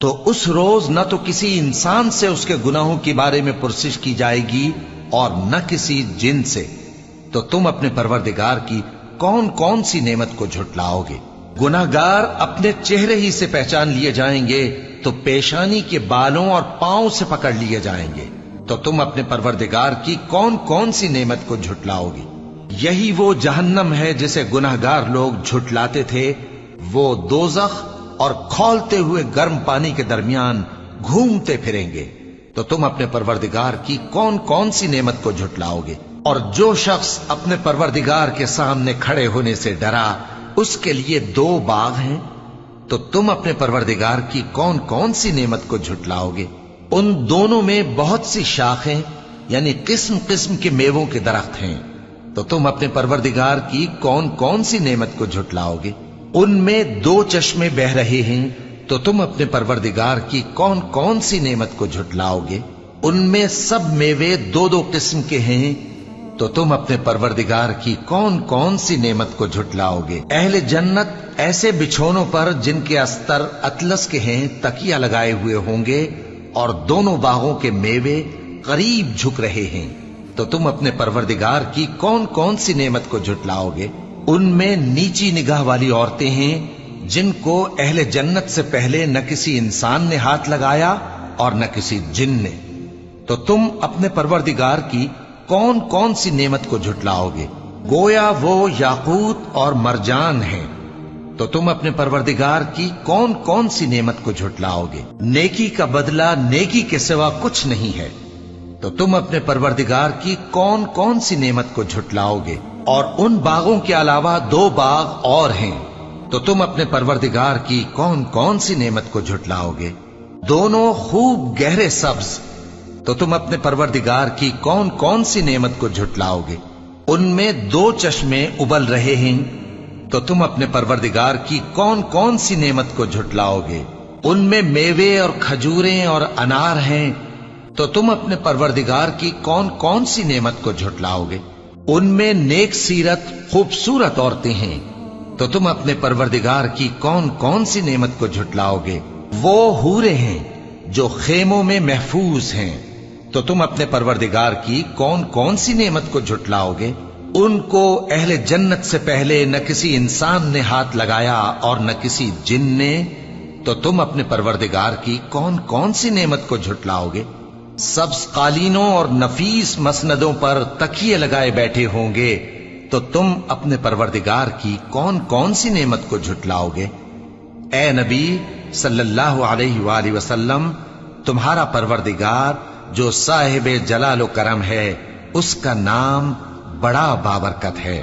تو اس روز نہ تو کسی انسان سے اس کے گناہوں کے بارے میں پرسش کی جائے گی اور نہ کسی جن سے. تو تم اپنے پروردگار کی کون کون سی نعمت کو جھٹلاؤ گے؟ گناہگار اپنے چہرے ہی سے پہچان لیے جائیں گے تو پیشانی کے بالوں اور پاؤں سے پکڑ لیے جائیں گے. تو تم اپنے پروردگار کی کون کون سی نعمت کو جھٹلاؤ گے؟ یہی وہ جہنم ہے جسے گناہگار لوگ جھٹلاتے تھے. وہ دوزخ اور کھولتے ہوئے گرم پانی کے درمیان گھومتے پھریں گے. تو تم اپنے پروردگار کی کون کون سی نعمت کو جھٹلاؤ گے؟ اور جو شخص اپنے پروردگار کے سامنے کھڑے ہونے سے ڈرا اس کے لیے 2 باغ ہیں. تو تم اپنے پروردگار کی کون کون سی نعمت کو جھٹلاؤ گے؟ ان دونوں میں بہت سی شاخیں یعنی قسم قسم کے میووں کے درخت ہیں. تو تم اپنے پروردگار کی کون کون سی نعمت کو جھٹلاؤ گے؟ ان میں 2 چشمے بہ رہے ہیں. تو تم اپنے پروردگار کی کون کون سی نعمت کو جھٹلاؤ گے؟ ان میں سب میوے 2 قسم کے ہیں. تو تم اپنے پروردگار کی کون کون سی نعمت کو جھٹلاؤ گے؟ اہل جنت ایسے بچھونوں پر جن کے استر اطلس کے ہیں تکیہ لگائے ہوئے ہوں گے اور دونوں باغوں کے میوے قریب جھک رہے ہیں. تو تم اپنے پروردگار کی کون کون سی نعمت کو جھٹلاؤ گے؟ ان میں نیچی نگاہ والی عورتیں ہیں جن کو اہل جنت سے پہلے نہ کسی انسان نے ہاتھ لگایا اور نہ کسی جن نے. تو تم اپنے پروردگار کی کون کون سی نعمت کو جھٹلاؤ گے؟ گویا وہ یاقوت اور مرجان ہیں. تو تم اپنے پروردگار کی کون کون سی نعمت کو جھٹلاؤ گے؟ نیکی کا بدلہ نیکی کے سوا کچھ نہیں ہے. تو تم اپنے پروردگار کی کون کون سی نعمت کو جھٹلاؤ گے؟ اور ان باغوں کے علاوہ 2 باغ اور ہیں. تو تم اپنے پروردگار کی کون کون سی نعمت کو جھٹلاؤ گے؟ دونوں خوب گہرے سبز. تو تم اپنے پروردگار کی کون کون سی نعمت کو جھٹلاؤ گے؟ ان میں 2 چشمے ابل رہے ہیں. تو تم اپنے پروردگار کی کون کون سی نعمت کو جھٹلاؤ گے؟ ان میں میوے اور کھجوریں اور انار ہیں. تو تم اپنے پروردگار کی کون کون سی نعمت کو جھٹلاؤ گے؟ ان میں نیک سیرت خوبصورت عورتیں ہیں. تو تم اپنے پروردگار کی کون کون سی نعمت کو جھٹلاؤ گے؟ وہ حوریں ہیں جو خیموں میں محفوظ ہیں. تو تم اپنے پروردگار کی کون کون سی نعمت کو جھٹلاؤ گے؟ ان کو اہل جنت سے پہلے نہ کسی انسان نے ہاتھ لگایا اور نہ کسی جن نے. تو تم اپنے پروردگار کی کون کون سی نعمت کو جھٹلاؤ گے؟ سبز قالینوں اور نفیس مسندوں پر تکیے لگائے بیٹھے ہوں گے. تو تم اپنے پروردگار کی کون کون سی نعمت کو جھٹلاؤ گے؟ اے نبی صلی اللہ علیہ وآلہ وسلم، تمہارا پروردگار جو صاحب جلال و کرم ہے اس کا نام بڑا بابرکت ہے.